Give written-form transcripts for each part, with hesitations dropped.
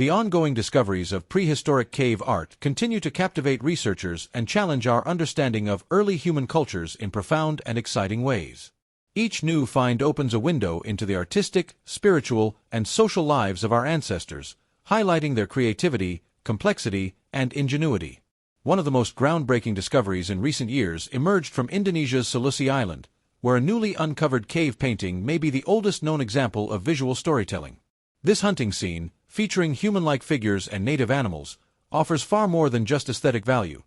The ongoing discoveries of prehistoric cave art continue to captivate researchers and challenge our understanding of early human cultures in profound and exciting ways. Each new find opens a window into the artistic, spiritual, and social lives of our ancestors, highlighting their creativity, complexity, and ingenuity. One of the most groundbreaking discoveries in recent years emerged from Indonesia's Sulawesi Island, where a newly uncovered cave painting may be the oldest known example of visual storytelling. This hunting scene, featuring human-like figures and native animals, offers far more than just aesthetic value.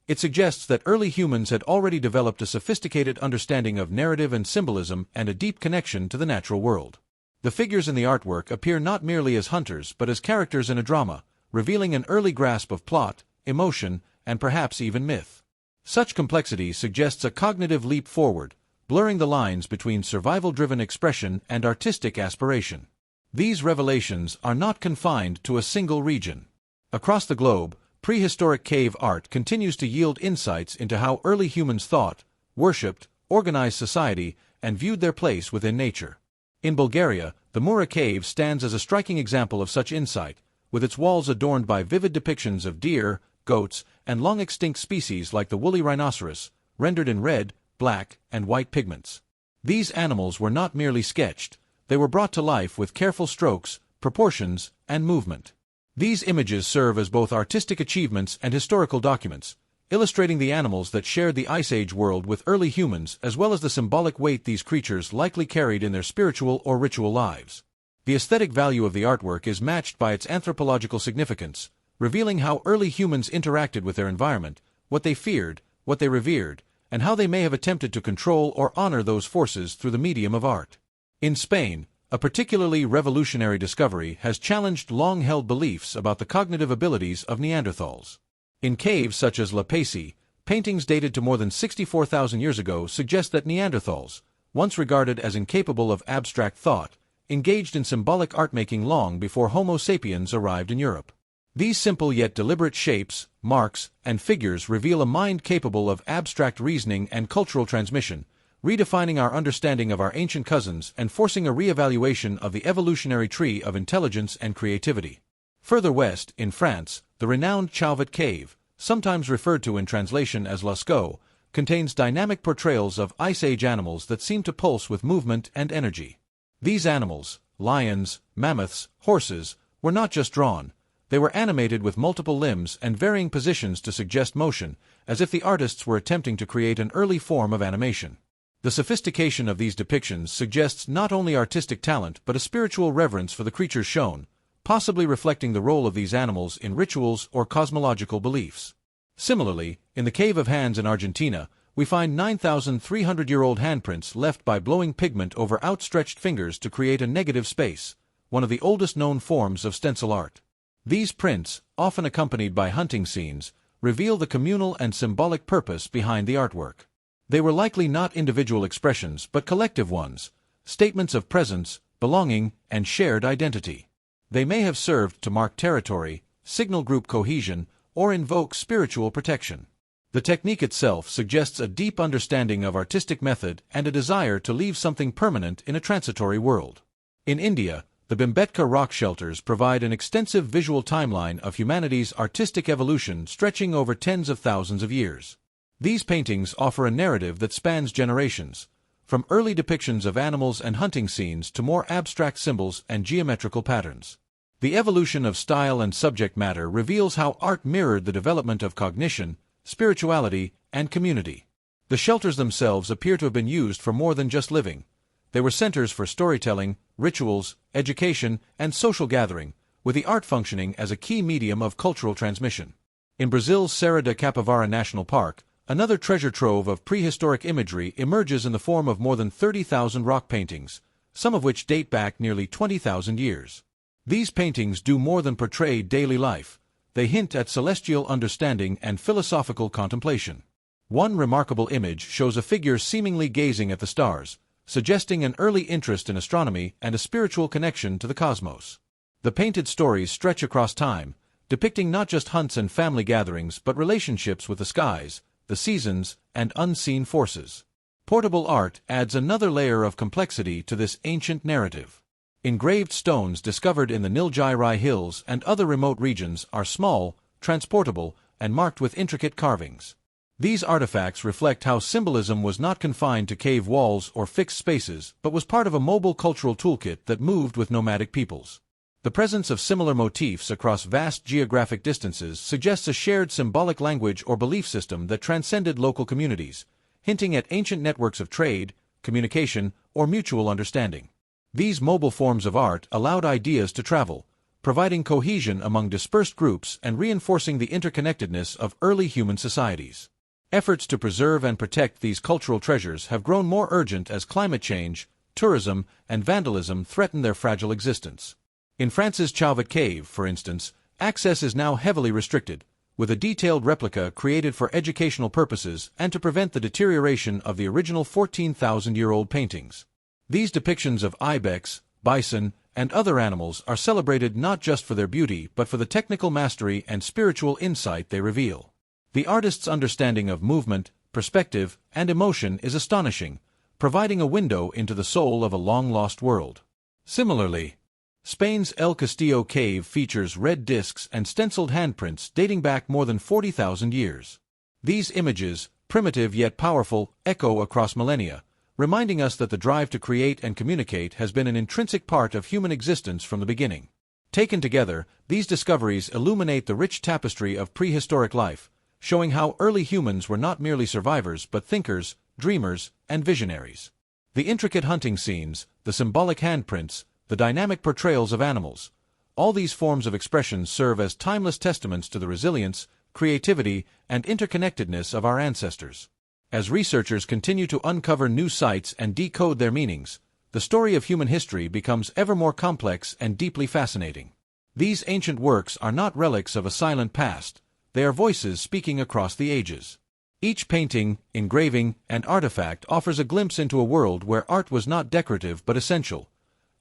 It suggests that early humans had already developed a sophisticated understanding of narrative and symbolism and a deep connection to the natural world. The figures in the artwork appear not merely as hunters but as characters in a drama, revealing an early grasp of plot, emotion, and perhaps even myth. Such complexity suggests a cognitive leap forward, blurring the lines between survival-driven expression and artistic aspiration. These revelations are not confined to a single region. Across the globe, prehistoric cave art continues to yield insights into how early humans thought, worshipped, organized society, and viewed their place within nature. In Bulgaria, the Mura Cave stands as a striking example of such insight, with its walls adorned by vivid depictions of deer, goats, and long-extinct species like the woolly rhinoceros, rendered in red, black, and white pigments. These animals were not merely sketched, they were brought to life with careful strokes, proportions, and movement. These images serve as both artistic achievements and historical documents, illustrating the animals that shared the Ice Age world with early humans as well as the symbolic weight these creatures likely carried in their spiritual or ritual lives. The aesthetic value of the artwork is matched by its anthropological significance, revealing how early humans interacted with their environment, what they feared, what they revered, and how they may have attempted to control or honor those forces through the medium of art. In Spain, a particularly revolutionary discovery has challenged long-held beliefs about the cognitive abilities of Neanderthals. In caves such as La Pasi, paintings dated to more than 64,000 years ago suggest that Neanderthals, once regarded as incapable of abstract thought, engaged in symbolic art-making long before Homo sapiens arrived in Europe. These simple yet deliberate shapes, marks, and figures reveal a mind capable of abstract reasoning and cultural transmission, redefining our understanding of our ancient cousins and forcing a re-evaluation of the evolutionary tree of intelligence and creativity. Further west, in France, the renowned Chauvet Cave, sometimes referred to in translation as Lascaux, contains dynamic portrayals of Ice Age animals that seem to pulse with movement and energy. These animals, lions, mammoths, horses, were not just drawn, they were animated with multiple limbs and varying positions to suggest motion, as if the artists were attempting to create an early form of animation. The sophistication of these depictions suggests not only artistic talent but a spiritual reverence for the creatures shown, possibly reflecting the role of these animals in rituals or cosmological beliefs. Similarly, in the Cave of Hands in Argentina, we find 9,300-year-old handprints left by blowing pigment over outstretched fingers to create a negative space, one of the oldest known forms of stencil art. These prints, often accompanied by hunting scenes, reveal the communal and symbolic purpose behind the artwork. They were likely not individual expressions but collective ones, statements of presence, belonging, and shared identity. They may have served to mark territory, signal group cohesion, or invoke spiritual protection. The technique itself suggests a deep understanding of artistic method and a desire to leave something permanent in a transitory world. In India, the Bhimbetka rock shelters provide an extensive visual timeline of humanity's artistic evolution stretching over tens of thousands of years. These paintings offer a narrative that spans generations, from early depictions of animals and hunting scenes to more abstract symbols and geometrical patterns. The evolution of style and subject matter reveals how art mirrored the development of cognition, spirituality, and community. The shelters themselves appear to have been used for more than just living. They were centers for storytelling, rituals, education, and social gathering, with the art functioning as a key medium of cultural transmission. In Brazil's Serra da Capivara National Park, another treasure trove of prehistoric imagery emerges in the form of more than 30,000 rock paintings, some of which date back nearly 20,000 years. These paintings do more than portray daily life. They hint at celestial understanding and philosophical contemplation. One remarkable image shows a figure seemingly gazing at the stars, suggesting an early interest in astronomy and a spiritual connection to the cosmos. The painted stories stretch across time, depicting not just hunts and family gatherings but relationships with the skies, the seasons, and unseen forces. Portable art adds another layer of complexity to this ancient narrative. Engraved stones discovered in the Nilgiri Hills and other remote regions are small, transportable, and marked with intricate carvings. These artifacts reflect how symbolism was not confined to cave walls or fixed spaces, but was part of a mobile cultural toolkit that moved with nomadic peoples. The presence of similar motifs across vast geographic distances suggests a shared symbolic language or belief system that transcended local communities, hinting at ancient networks of trade, communication, or mutual understanding. These mobile forms of art allowed ideas to travel, providing cohesion among dispersed groups and reinforcing the interconnectedness of early human societies. Efforts to preserve and protect these cultural treasures have grown more urgent as climate change, tourism, and vandalism threaten their fragile existence. In France's Chauvet Cave, for instance, access is now heavily restricted, with a detailed replica created for educational purposes and to prevent the deterioration of the original 14,000-year-old paintings. These depictions of ibex, bison, and other animals are celebrated not just for their beauty but for the technical mastery and spiritual insight they reveal. The artist's understanding of movement, perspective, and emotion is astonishing, providing a window into the soul of a long-lost world. Similarly, Spain's El Castillo Cave features red discs and stenciled handprints dating back more than 40,000 years. These images, primitive yet powerful, echo across millennia, reminding us that the drive to create and communicate has been an intrinsic part of human existence from the beginning. Taken together, these discoveries illuminate the rich tapestry of prehistoric life, showing how early humans were not merely survivors but thinkers, dreamers, and visionaries. The intricate hunting scenes, the symbolic handprints, the dynamic portrayals of animals, all these forms of expression serve as timeless testaments to the resilience, creativity, and interconnectedness of our ancestors. As researchers continue to uncover new sites and decode their meanings, the story of human history becomes ever more complex and deeply fascinating. These ancient works are not relics of a silent past, they are voices speaking across the ages. Each painting, engraving, and artifact offers a glimpse into a world where art was not decorative but essential,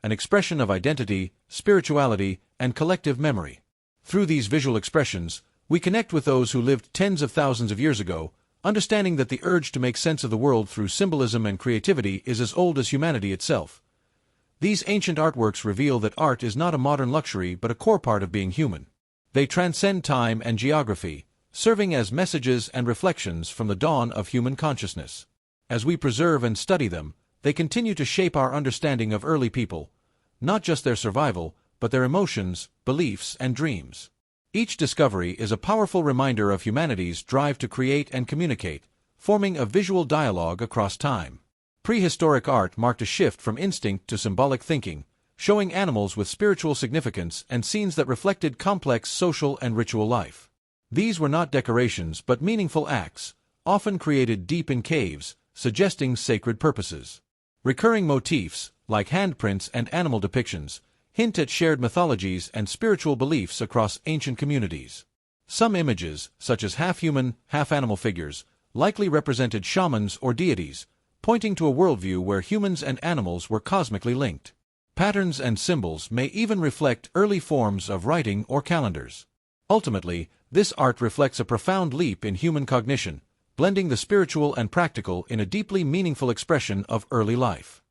an expression of identity, spirituality, and collective memory. Through these visual expressions, we connect with those who lived tens of thousands of years ago, understanding that the urge to make sense of the world through symbolism and creativity is as old as humanity itself. These ancient artworks reveal that art is not a modern luxury but a core part of being human. They transcend time and geography, serving as messages and reflections from the dawn of human consciousness. As we preserve and study them, they continue to shape our understanding of early people, not just their survival, but their emotions, beliefs, and dreams. Each discovery is a powerful reminder of humanity's drive to create and communicate, forming a visual dialogue across time. Prehistoric art marked a shift from instinct to symbolic thinking, showing animals with spiritual significance and scenes that reflected complex social and ritual life. These were not decorations but meaningful acts, often created deep in caves, suggesting sacred purposes. Recurring motifs, like handprints and animal depictions, hint at shared mythologies and spiritual beliefs across ancient communities. Some images, such as half-human, half-animal figures, likely represented shamans or deities, pointing to a worldview where humans and animals were cosmically linked. Patterns and symbols may even reflect early forms of writing or calendars. Ultimately, this art reflects a profound leap in human cognition, blending the spiritual and practical in a deeply meaningful expression of early life.